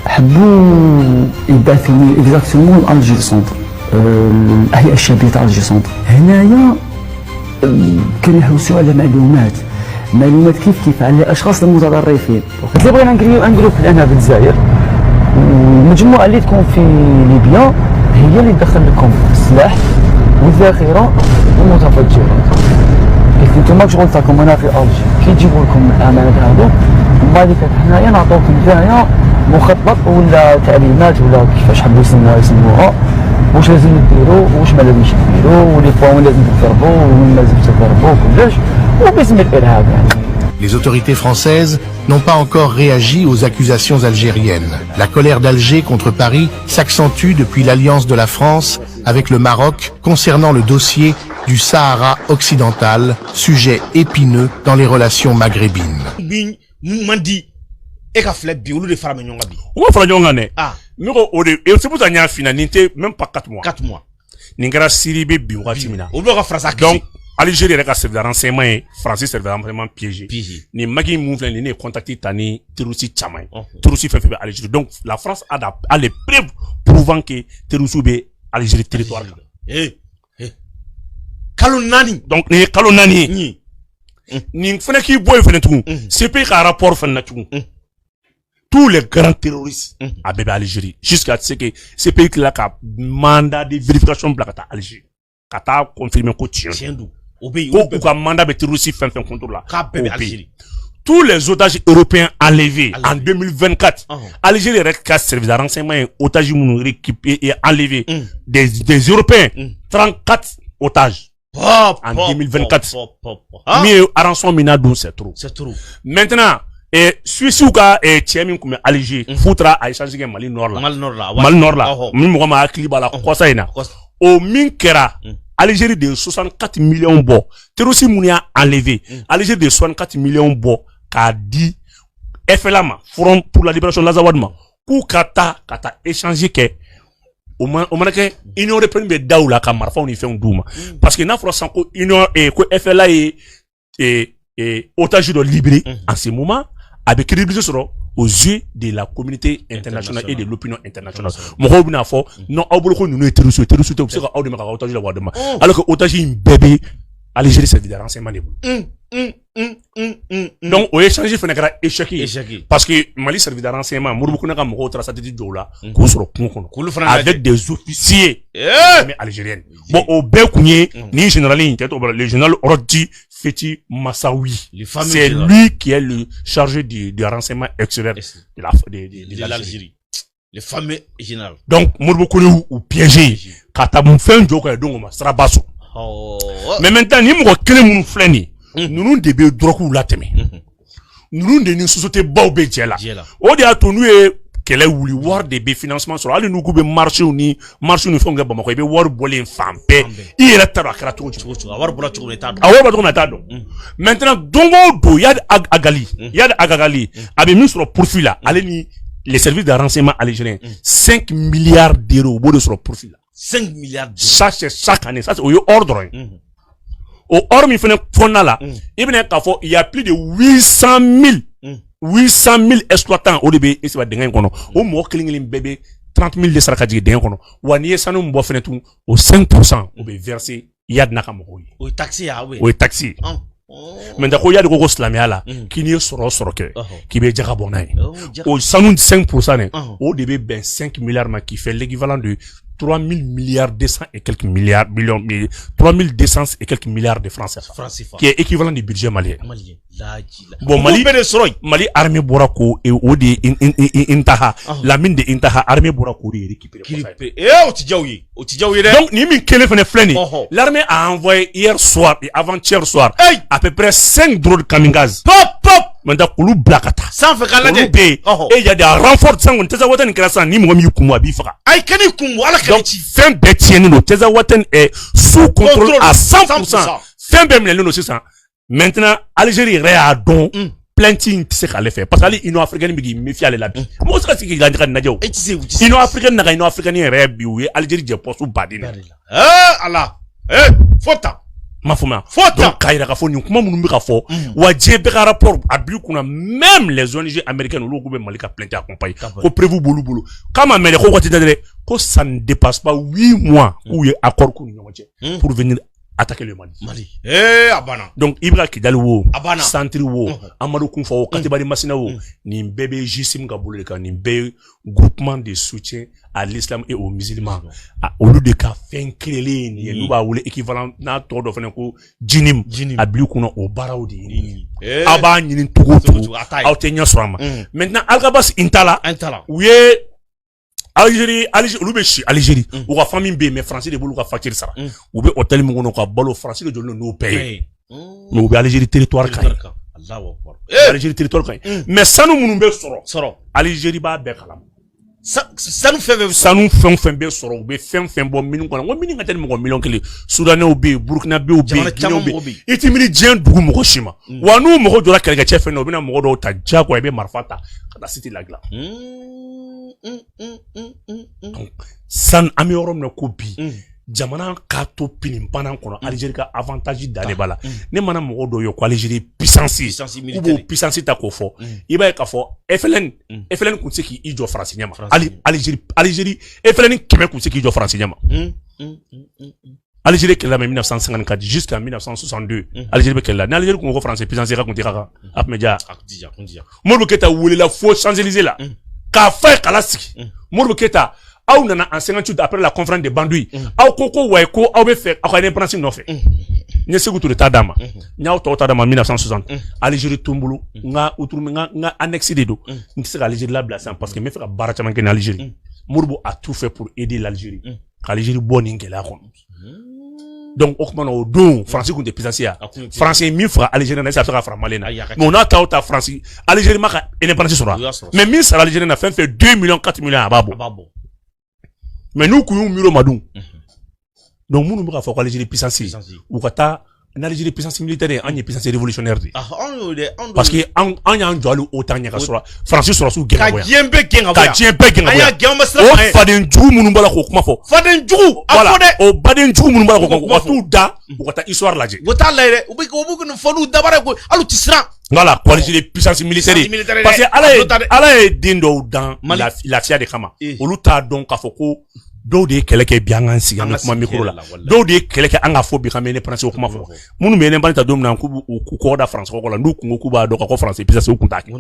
حبوا يبعثوني اكزاكتومون لالجير سونتر الاحياء الشعبيه تاع الجير سونتر هنايا كانوا يحوسوا على معلومات كيف على الاشخاص المتطرفين قلت لي بغينا نكريو ان جروب الان في الجزائر والمجموعه اللي تكون في ليبيا هي اللي تدخل لكم السلاح والذخيره والمتفجرات كيف انتم شغل تاعكم هنا في الجي كي يجيبوا لكم الامانات هذو ومن بعد حنايا نعطوكم نتايا مخطط ولا تعليمات ولا كيفاش حبوا يسموها واش لازم نديروا واش ما لازمش نديروا ولي بوين لازم تضربوا وين لازم تضربوا كلش وباسم الارهاب يعني. Les autorités françaises n'ont pas encore réagi aux accusations algériennes. La colère d'Alger contre Paris s'accentue depuis l'alliance de la France avec le Maroc concernant le dossier du Sahara occidental, sujet épineux dans les relations maghrébines. E ka filɛ bi olu de fara ɲɔgɔn kan bi. U ma fara ɲɔgɔn kan dɛ. Ne ko o de c'est pour ça n y'a f'i ɲɛna nin tɛ même pas 4 mois. 4 mois. Nin kɛra Syrie bɛ bin wagati min na. Olu ka farasa kisi. Donc Algérie yɛrɛ ka service de renseignement ye France service de renseignement piégé. Nin maki mun filɛ nin ne ye contacté ta ni terroriste caman ye. Terroriste fɛn fɛn bɛ Algérie donc la France a les preuves prouvant que terroriste bɛ Algérie territoire kan. Kalo 4. Donc nin ye kalo 4 ye. Nin fɛnɛ k'i bɔ yen fɛnɛ tugun. CPI ka rapport fɛnɛ na tugun. Tous les grands terroristes à bébé Algérie jusqu'à ce que CPI qui a mandat de vérification bila ka taa Algérie ka taa confirmer ko tiɲɛ don o ka mandat bɛ terroriste fɛn fɛn contre la k'a bɛɛ bɛ Algérie. Tous les otages européens enlevés en 2024 Algérie yɛrɛ ka service de renseignement ye otages minnu récupéré et enlevé des Européens 34 otages en 2024 min ye rançon min na dun c'est trop maintenant Suisse ou ka cɛ min kun bɛ Alger futra a échange kɛ Mali Nord la min mɔgɔ ma hakili b'a la kɔsa in na o min kɛra Algérie de 64 millions bɔ terroriste minnu y'a enlevé Algérie de 64 millions bɔ k'a di FLA ma Front pour la libération de l'Azawad ma k'u ka taa échange kɛ o mana kɛ Union européenne bɛ da u la ka marifaw ni fɛnw d'u ma parce que n'a fɔra sisan ko ko FLA ye otage dɔ libéré en ce moment a bɛ crédibilité sɔrɔ aux yeux de la communauté internationale et de l'opinion internationale. Mɔgɔw bɛna fɔ non aw bolo ko ninnu ye terroriste tɛ u bɛ se ka aw dɛmɛ ka otage la bɔ a ma alors que otage in bɛɛ bɛ Algérie service de renseignement de bolo. Donc o échange fana kɛra échec parce que Mali service de renseignement Modibo Kone ka mɔgɔw taara satellite dɔw la k'u sɔrɔ kungo kɔnɔ avec des officiers mais algériens. Bon o bɛɛ kun ye ni général in tɛ le général Ordi Feti Massaoui. C'est lui qui est le chargé du renseignement extérieur de l'Algérie. Le fameux général. Donc Modibo Kone ou piégé ka ta mun fɛn jɔ ka don o ma sira ba so. Mais maintenant ni mɔgɔ kelen minnu filɛ nin ninnu de bɛ drogue la tɛmɛ ninnu de ni société baw bɛ jɛ la o de y'a to n'u ye kɛlɛ wuli wari de bɛ financement sɔrɔ hali n'u k'u bɛ marché ni fɛnw kɛ Bamakɔ i bɛ wari bɔlen fan bɛɛ i yɛrɛ t'a dɔn a kɛra cogo cogo a wari bɔra cogo min i t'a dɔn a wari bɔra cogo min i t'a dɔn maintenant don o don Yad Agagali a bɛ min sɔrɔ profit la ale ni les services de renseignement algériens 5 milliards d'euros u b'o de sɔrɔ profit la 5 milliards ça c'est chaque année ça c'est au ordre au ordre min fana fonna la i bɛna k'a fɔ il y a plus de 800 000 exploitants o de bɛ i sɛbɛ dingɛ in kɔnɔ o mɔgɔ kelen bɛɛ bɛ 30 000 de sara ka jigin dingɛ kɔnɔ wa n'i ye sanu min bɔ fana tun o 5% o bɛ verser Yad n'a ka mɔgɔw ye o ye taxe ye o ye taxe ye maintenant ko Yad ko silamɛya la k'i n'i ye sɔrɔ kɛ k'i bɛ jaga bɔ n'a ye o sanu 5% o de bɛ bɛn 5 milliards ma qui fait l'équivalent de 3 000 milliards 200 et quelques milliards 3 200 et quelques milliards de francs CFA qui est équivalent du budget malien. Bon Mali armée bora ko et o de Intaha la mine de Intaha armée bora ko récupérer donc ni min kele fene fleni l'armée a envoyé hier soir et avant-hier soir à peu près 5 drones kamikazes maintenant kulu blakata sans faire calade et il y a des renforts sangon teza watan krasa ni mo mi kumu abi faka ay kani kumu ala donc fin betieni no teza watan est sous contrôle à 100% fin bemle no c'est ça maintenant Algérie réa don planting tse kale fait parce que ali ino africaine bi méfie ale la bi mo ska siki gandi kan najo ino africaine na ino africaine réa bi wi Algérie je poste badina ala fota mafuma donc kaira ka fo ni kuma munum bi ka fo wa jebe ka rapport abli kuna même les ONG américaines ou ko be malika plainte accompagné ko prévu bolu kama mele ko ko tedere ko ça ne dépasse pas 8 mois où il y a accord ko nyonje pour venir attaquer le Mali. Abana. Donc Ibra Kidal wo, Santri wo, Amadou Kounfa wo, Katibari Massina wo, ni bébé Jissim Gaboule ka ni bébé groupement de soutien à l'islam et aux musulmans. Au lieu de ka fin créer ni nous ba wole équivalent na to do fene ko jinim abli kuna o barawdi. Aba nyini tugo autenya swama. Maintenant Algabas Intala ouye Algérie Algérie ou la famille B mais français de bolu ka facture ça ou be hôtel mi ngono ka balo français de jolno no paye mais ou be Algérie territoire kan Allahu akbar Algérie territoire kan mais sanu munu be soro Algérie ba be kalam sanu fɛn bɛ sɔrɔ u bɛ fɛn bɔ minnu kɔnɔ n ko minnu ka teli mɔgɔ miliyɔn kelen Soudanais bɛ yen Burkinabé bɛ yen Guinéen bɛ yen i ti miiri diɲɛ dugu mɔgɔ si ma wa n'u mɔgɔ jɔra kɛlɛkɛcɛ fɛn na u bɛna mɔgɔ dɔw ta diyagoya i bɛ marifa ta ka taa site la dilan san an bɛ yɔrɔ min na ko bi jamana k'a to pininpanan kɔnɔ Algérie ka avantage da de b'a la ne mana mɔgɔ dɔw ye ko Algérie puissance u b'o puissance ta k'o fɔ i b'a ye k'a fɔ FLN kun tɛ se k'i jɔ Faransi ɲɛ ma Algérie FLN 100 kun tɛ se k'i jɔ Faransi ɲɛ ma Algérie kɛlɛla mais 1954 jusqu'à 1962 Algérie bɛ kɛlɛla ni Algérie kun ko Faransi puissance ka kun tɛ ka kan a tun bɛ diya Modibo Keita welela fo Champs-Élysées la k'a fa ye kala sigi Modibo Keita aw nana en 58 après la conférence de Bandouy aw ko way ko aw be fɛ aw ka indépendance nɔfɛ n ye Sékou Touré ta d'a ma n y'aw tɔw ta d'a ma 1960 Algérie to n bolo n ka annexe de don n tɛ se ka Algérie labila sisan parce que n bɛ fɛ ka baara caman kɛ ni Algérie Modibo a tout fait pour aider l'Algérie ka Algérie bɔ nin gɛlɛya kɔnɔ donc o kuma na o don Faransi kun tɛ puissance ya Faransi ye min faga Algérie na i se a bɛ se ka fara Mali na mais o n'a ta Faransi Algérie ma ka indépendance sɔrɔ mais min sara Algérie na fɛn fɛn 2 millions 4 millions a b'a bɔ mais nous kun y'u miro madun donc minnu bɛ ka fɔ ko Algérie puissance u ka taa Algérie puissance militaire an ye puissance révolutionnaire de parce parce que an y'an jɔ hali OTAN ɲɛ ka sɔrɔ France sɔrɔsiw gɛn ka ka bɔ yan diɲɛ bɛɛ gɛn ka bɔ ka yan diɲɛ bɛɛ gɛn ka an bɔ y'a yan gɛn an ma o siran an ye fadenjugu minnu b'a la k'o kuma fɔ fadenjugu a fɔ dɛ o badenjugu minnu b'a la k'o kuma fɔ u ka t'u da u ka taa histoire lajɛ u t'a layɛ dɛ u bɛ nin fɔ n'u dabara ye ko hali u ti siran voilà Algérie puissance militaire militaire parce que dɛ. ala ye den dɔw dan lafiya de kama olu t'a dɔn k'a fɔ ko dɔw de ye kɛlɛ kɛ bi an k'an sigi an ka kuma micro la dɔw de ye kɛlɛ kɛ an ka fɔ bi k'an bɛ indépendance o kuma fɔ minnu bɛ indépendance ta don min na k'u kɔ da France kɔkɔ la n'u kun ko k'u b'a dɔn k'a fɔ France puissance u kun t'a kɛ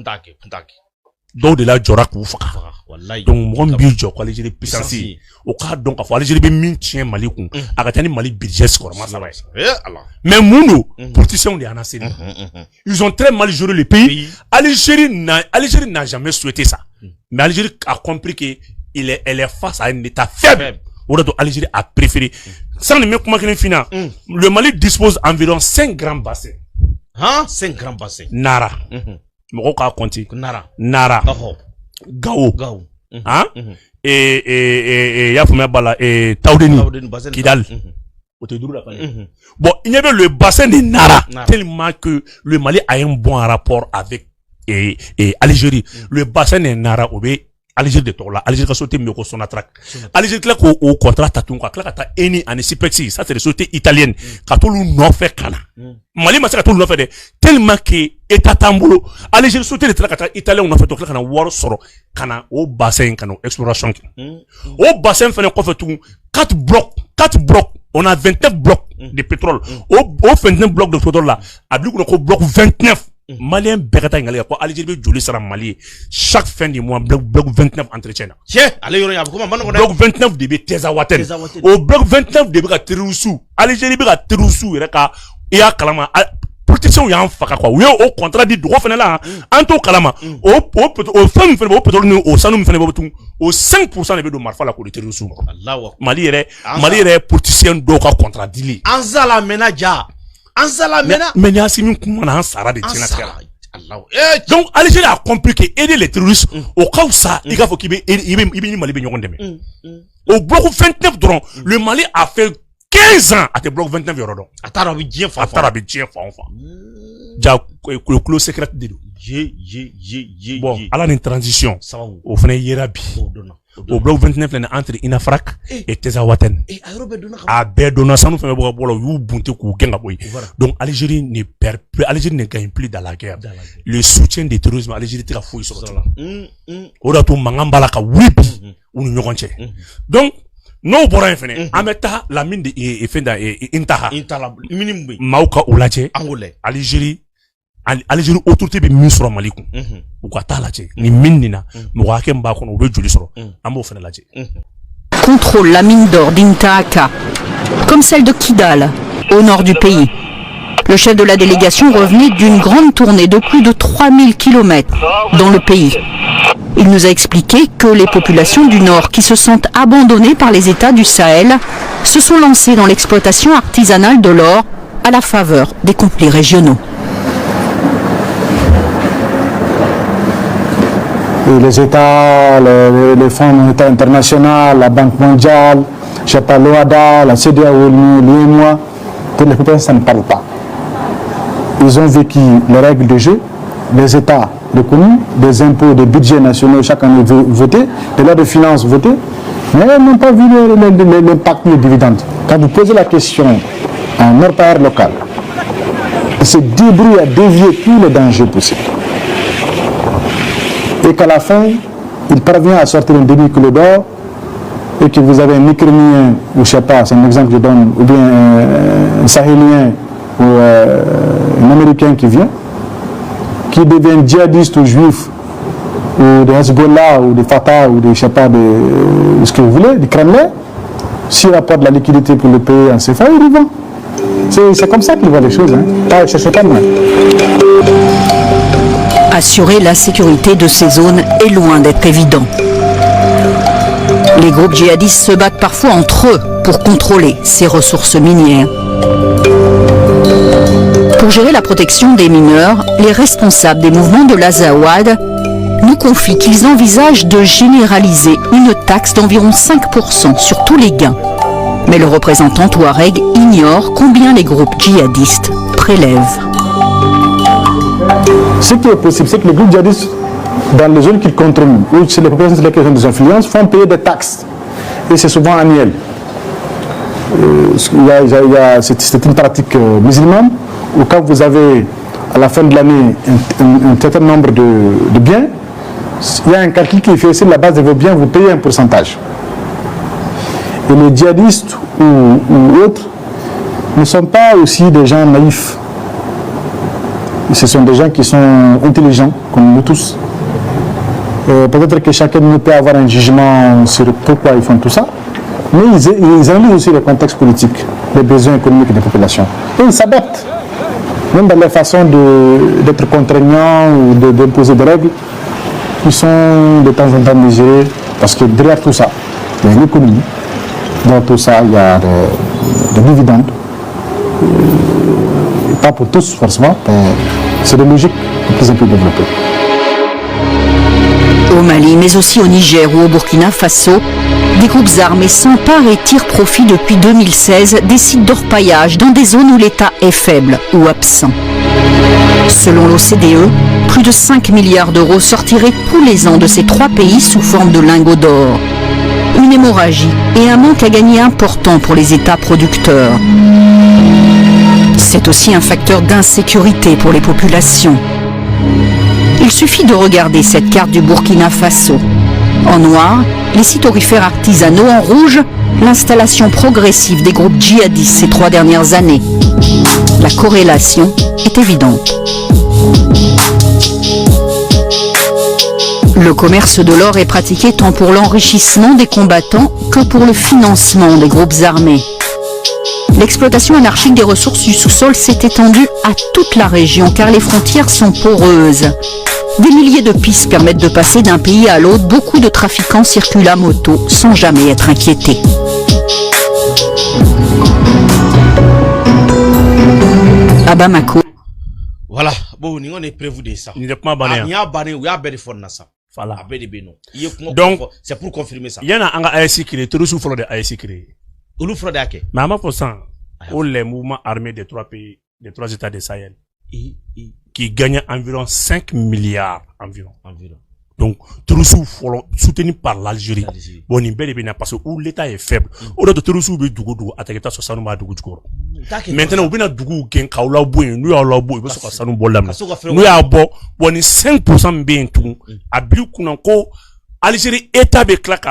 dɔw de la jɔra k'u faga donc mɔgɔ min b'i jɔ ko Algérie puissance o k'a dɔn k'a fɔ Algérie bɛ min tiɲɛ Mali kun a ka taa ni Mali budget sigiyɔrɔma 3 ye mais mun don politiciens de y'an lase ils ont très mal géré le pays Algérie n'a jamais souhaité ça mais Algérie a compris que elle est face à un état faible. Algérie a préféré. Sans le Mali dispose environ 5 grands bassins. 5 grands bassins. Nara. Moko compter. Nara. Gao. Et Yafoume Bala et Taoudeni. Kidal. Bon, il y avait le bassin de Nara. Tellement que le Mali a un bon rapport avec Algérie. Le bassin de Nara, Algérie de Tola, Algérie a sauté mieux que son attraque. Algérie là qu'au contrat tatou, quoi, là qu'à eni en Sipexi, ça c'est les sociétés italiennes, qu'à tout le non fait cana. Mali m'a dit qu'à tout le non fait tellement que état tamboulot, Algérie sauté les traques italiens on a fait tout là qu'à war soro, qu'à au bassin, qu'à exploration. Au bassin fait quoi fait tout 4 blocs, on a 29 blocs de pétrole. Au 29 blocs de pétrole là, à plus qu'on bloc 29. Malien Beretta Ngalé, quoi, Algérie Joli sera Mali. Chaque fin du mois, bloc 29 entretien. Bloc 29 de Tezawaten. Au bloc 29 de Teroussou. Algérie Bega Teroussou, et à Kalama. Protection y'en faka quoi. Oui, au contrat dit droit fait là. Anto Kalama. Au femme fait au pétrole, au sanum fait au 5% de Marfa la côté Teroussou. Mali est politicien d'oka contrat dit. Anzala Menaja. Mais il y a aussi un Sara de Tchénatia. Donc, Algérie a compris que aider les terroristes, au cas où ça, il faut qu'il y ait Mali Benyon demain. Au bloc 29 drone, le Mali a fait 15 ans à te bloc 29 euros. Atarabidien fa. Le clos secret de nous. Bon, à la transition, au fin Yerabi. Au bloc 29, entre Inafrak et Tezawaten. À Berdona, ça nous fait donc Algérie ne perd plus, Algérie ne gagne plus dans la guerre. Le soutien des terrorisme, Algérie est fouille sur ça. Orato Mangambala ka whip ou Nyogonche. Donc, non, pour rien faire. Ameta, la mine de Efenda et Intaha. Mauka Oulache, Algérie. Algérie autorité be min sɔrɔ Mali kun u ka taa lajɛ ni min nina mɔgɔ hakɛ min b'a kɔnɔ u bɛ joli sɔrɔ an b'o fana lajɛ. Contrôle la mine d'or d'Intaaka, comme celle de Kidal, au nord du pays. Le chef de la délégation revenait d'une grande tournée de plus de 3000 km dans le pays. Il nous a expliqué que les populations du nord qui se sentent abandonnées par les États du Sahel se sont lancées dans l'exploitation artisanale de l'or à la faveur des conflits régionaux. Les États, les fonds monétaires internationaux, la Banque mondiale, je sais pas, l'OADA, la CEDEAO, l'UEMOA, pour les populations, ça ne parle pas. Ils ont vécu les règles de jeu, les États reconnus, des impôts, des budgets nationaux chaque année votés, des lois de finances votées, mais ils n'ont pas vu l'impact des dividendes. Quand vous posez la question à un orpailleur local, il se débrouille à dévier tous les dangers possibles. Et qu'à la fin, il parvient à sortir un demi-kilo d'or et que vous avez un Ukrainien, ou je sais pas, c'est un exemple que je donne, ou bien un Sahélien ou un Américain qui vient, qui devient djihadiste ou juif, ou de Hezbollah, ou de Fatah, ou de, je sais pas, de ce que vous voulez, du Kremlin, s'il apporte de la liquidité pour le payer en CFA, il y va. C'est comme ça qu'il voit les choses, hein. Pas chercher pas loin. Assurer la sécurité de ces zones est loin d'être évident. Les groupes djihadistes se battent parfois entre eux pour contrôler ces ressources minières. Pour gérer la protection des mineurs, les responsables des mouvements de l'Azawad nous confient qu'ils envisagent de généraliser une taxe d'environ 5% sur tous les gains. Mais le représentant touareg ignore combien les groupes djihadistes prélèvent. Ce qui est possible, c'est que les groupes djihadistes, dans les zones qu'ils contrôlent, ou chez les populations sur lesquelles ils ont des influences, font payer des taxes. Et c'est souvent annuel. C'est une pratique musulmane, où quand vous avez, à la fin de l'année, un certain nombre de biens, il y a un calcul qui est fait sur la base de vos biens, vous payez un pourcentage. Et les djihadistes ou autres ne sont pas aussi des gens naïfs. Ce sont des gens qui sont intelligents, comme nous tous. Peut-être que chacun ne peut avoir un jugement sur pourquoi ils font tout ça, mais ils analysent aussi le contexte politique, les besoins économiques des populations. Et ils s'adaptent, même dans la façon d'être contraignants ou d'imposer des règles. Ils sont de temps en temps mesurés, parce que derrière tout ça, il y a l'économie. Dans tout ça, il y a des dividendes. Pas pour tous, forcément, mais c'est des logiques de plus en plus développées. Au Mali, mais aussi au Niger ou au Burkina Faso, des groupes armés s'emparent et tirent profit depuis 2016 des sites d'orpaillage dans des zones où l'État est faible ou absent. Selon l'OCDE, plus de 5 milliards d'euros sortiraient tous les ans de ces trois pays sous forme de lingots d'or. Une hémorragie et un manque à gagner important pour les États producteurs. C'est aussi un facteur d'insécurité pour les populations. Il suffit de regarder cette carte du Burkina Faso. En noir, les sites aurifères artisanaux, en rouge, l'installation progressive des groupes djihadistes ces 3 dernières années. La corrélation est évidente. Le commerce de l'or est pratiqué tant pour l'enrichissement des combattants que pour le financement des groupes armés. L'exploitation anarchique des ressources du sous-sol s'est étendue à toute la région car les frontières sont poreuses. Des milliers de pistes permettent de passer d'un pays à l'autre. Beaucoup de trafiquants circulent à moto sans jamais être inquiétés. À Bamako. Voilà, bon, on est prévu de ça. Il n'y a pas banné. Il y a banné, il y a banné de ça. Voilà. Donc, c'est pour confirmer ça. Il y en a un ASI créé, tout le souffle de ASI créé. Où le fraude est? Mais à ma pourcent, où les mouvements armés des 3 pays, des 3 États de Sahel, qui gagnent environ 5 milliards environ. Donc, Tourousou, soutenu par l'Algérie. Bon, il bel et bien parce que où l'État est faible. Au lieu de Tourousou, il dougou, attaquer ta soixante ma dougou. Maintenant, on vient dougou, gain kaoula bouin, nous à la bouin, il faut ça nous bolam. Nous à bon, on est 5% bien tout. À Biou Kunanko, Algérie, État de claque,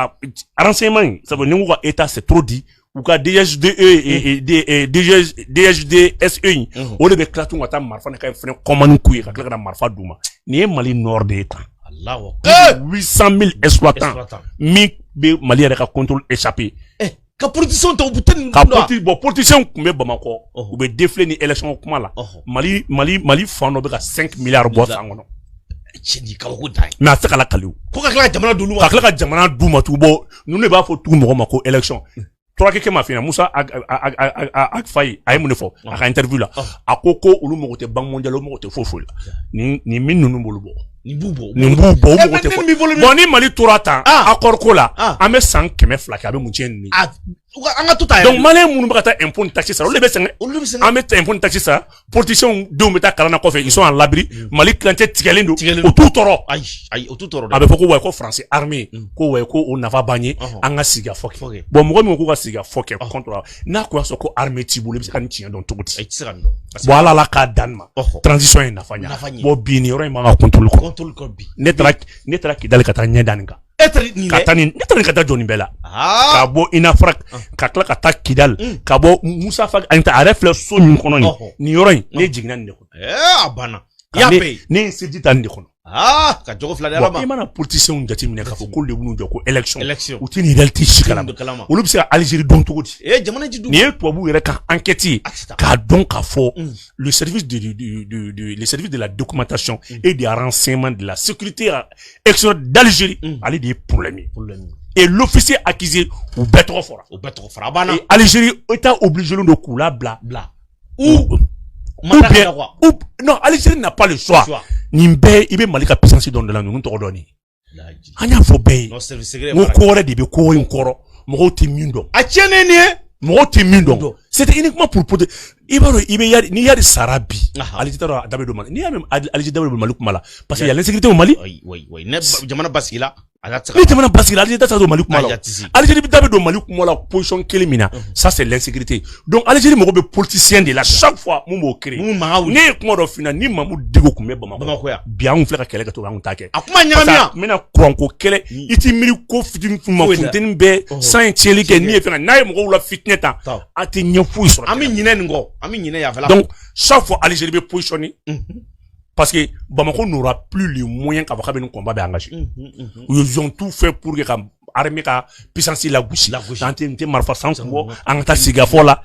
renseignement, ça veut dire que État c'est trop dit. Ou ka DHDE et DHDSE o de be claque on ata marfa ne ka fene commande kuye ka claque na marfa duma ni Mali nord d'État. Allah 800 000 exploitants mi be Mali yɛrɛ ka contrôle échappé ka politicien to buten ka politicien kumbe Bamako ou be défler ni élection kuma la Mali fano be ka 5 milliards bo sangono cheni ka ko dai mais asa kala kaliw ko ka claque jamana dulu ka claque jamana duma tu bo nous ne ba fo tout mo ko élection trois qui m'a fait Moussa a failli a mon effort a interview là a koko olu mo te banque mondiale mo te fofo ni min nunu bolubo ni bubo mo te fo bon ni Mali tourata accord ko la a me 100 keme flaka be mu tienni donc malin munu ba ta impôt taxi ça le be sen a me impôt taxi ça politicien do meta kala na ko fait ils sont en l'abri Mali clanté tigalendo au tout toro au tout toro avec ko wa ko français armée ko wa ko on va bagner anga siga foki bon mo ko siga foki contre na ko so ko armée tibule bi kan tien don togoti voilà la ka danma transition ina fanya bo bini ro ma contrôle ko netra ki dal kata nya daninga netra kata joni bela ka bo ina frak ka kla kata kidal ka bo Moussa Fag anta arefle so nyun kono ni yoro ne jigna ne ko abana ya pe ne se dit tan de kono ka jogo fla de lama imana politicien jati mine ka fo ko le bunu joko election ou tini reality shikala olu bi se Algérie don togoti jamana jidu ni to bu yere ka enquête ka donc ka fo le service le service de la documentation et des renseignements de la sécurité extérieure d'Algérie allait des problèmes et l'officier accusé ou betro fora abana et Algérie était obligé de couler bla ou non, Algérie n'a pas le choix. Nimbe, il be Malika puissance dans la nous t'ordonner. Anya fo bay. Non, c'est vrai. Mo ko re de be ko en koro. Mo ti mindo. A tienene. Moti Mindo. C'était uniquement pour poder. Ibaro, ni yari Sarabi. Alitaro Dabedo Mali. Ni même Algérie Dabedo Malouk Mala. Parce qu'il y a l'insécurité au Mali. Oui. Jamana Basila. Mais Jamana Basila, Algérie Dabedo Malouk Mala. Algérie Dabedo Malouk Mala, position Kélimina. Ça, c'est l'insécurité. Donc, Algérie, mon politicien de là, chaque fois, mon créé. Ni Kmoro Fina, ni Mamou Digo Koumé Bamako. Bien, on fait la Kélé Gato Rangutake. Akuma Nyamia. Mena Kouanko Kélé, iti Miliko Fitin Fontaine Bé, sans Tchélique, ni Efena, Naïm Roula Fitneta. Ati Nyafou sur Ami Ninengo. Ami Nine Yavala. Donc, chaque fois, Algérie est positionnée. Parce que Bamako n'aura plus les moyens qu'avoir un combat engagé. Ils ont tout fait pour que l'armée a puissance la gouche. T'as marfa sans quoi, en ta sigafola.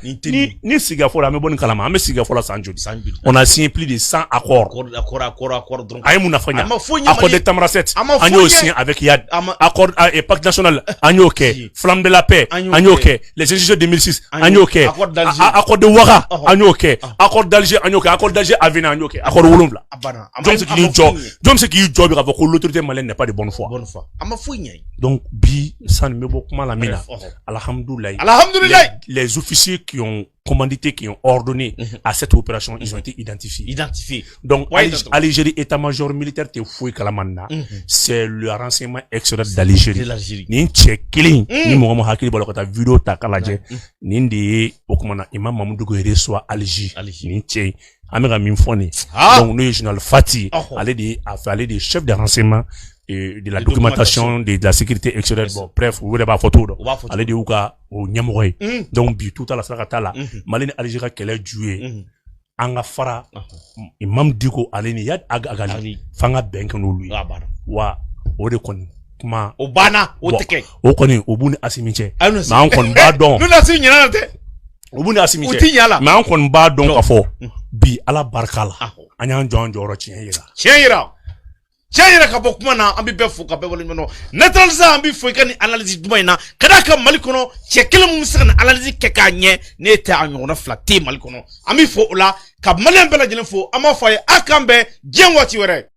Ni sigafola, mais bon kalama, mais sigafola sans joli. On a signé plus de 100 accords. Accord. Aïe mon affaire. Accord de Tamraset. Agno signé avec Yad. Accord et pacte national. Agno ok. Flamme de la paix. Agno ok. Les élections 2006. Agno ok. Accord de Ouaga. Agno ok. Accord d'Alger. Agno ok. Accord d'Alger à Vénin. Agno ok. Accord Wolomla. Donc ce qui est job, l'autorité malienne n'est pas de bonne foi. Donc ça ne me beaucoup mal à mina. Alhamdoulilah. Les officiers qui ont commandité, qui ont ordonné à cette opération, ils ont été identifiés. Donc, Algérie, état-major militaire, te fouille Kalamanda. C'est le renseignement extérieur d'Algérie. Ni tchekling, ni mohamed hakili bolokota vidéo takalaje, ni ndi okumana imam Mamoudou reçoit Algérie. Ni tche. Amira Mimfoni. Donc, nous, journal Fati, aller des chefs de renseignement et de la documentation de la sécurité extérieure. Bon, bref, vous voulez pas photo. Aller de Ouka au Nyamoué. Donc, tout à la Sarakatala, Maline Algérie qu'elle est jouée. Anga Fara, Imam Diko, Aleni Yad Agali, Fanga Benken lui. Wa, Odekon. Kuma. Obana, Oteke. Okoni, Obune Asimiche. Ma on kon badon. Nous la signons. Obune Asimiche. Ma on kon badon kafo. Bi ala barkala anya njon joro Tiens ka bokuma na ambi befu ka bewole no neutraliser ambi fo kan analyse duma na kada ka malikono che kele mu sirna analyse ke ka nye ne ta anyo na flatte malikono ambi fo la ka malen bela jelen fo ama fo akambe jenwati were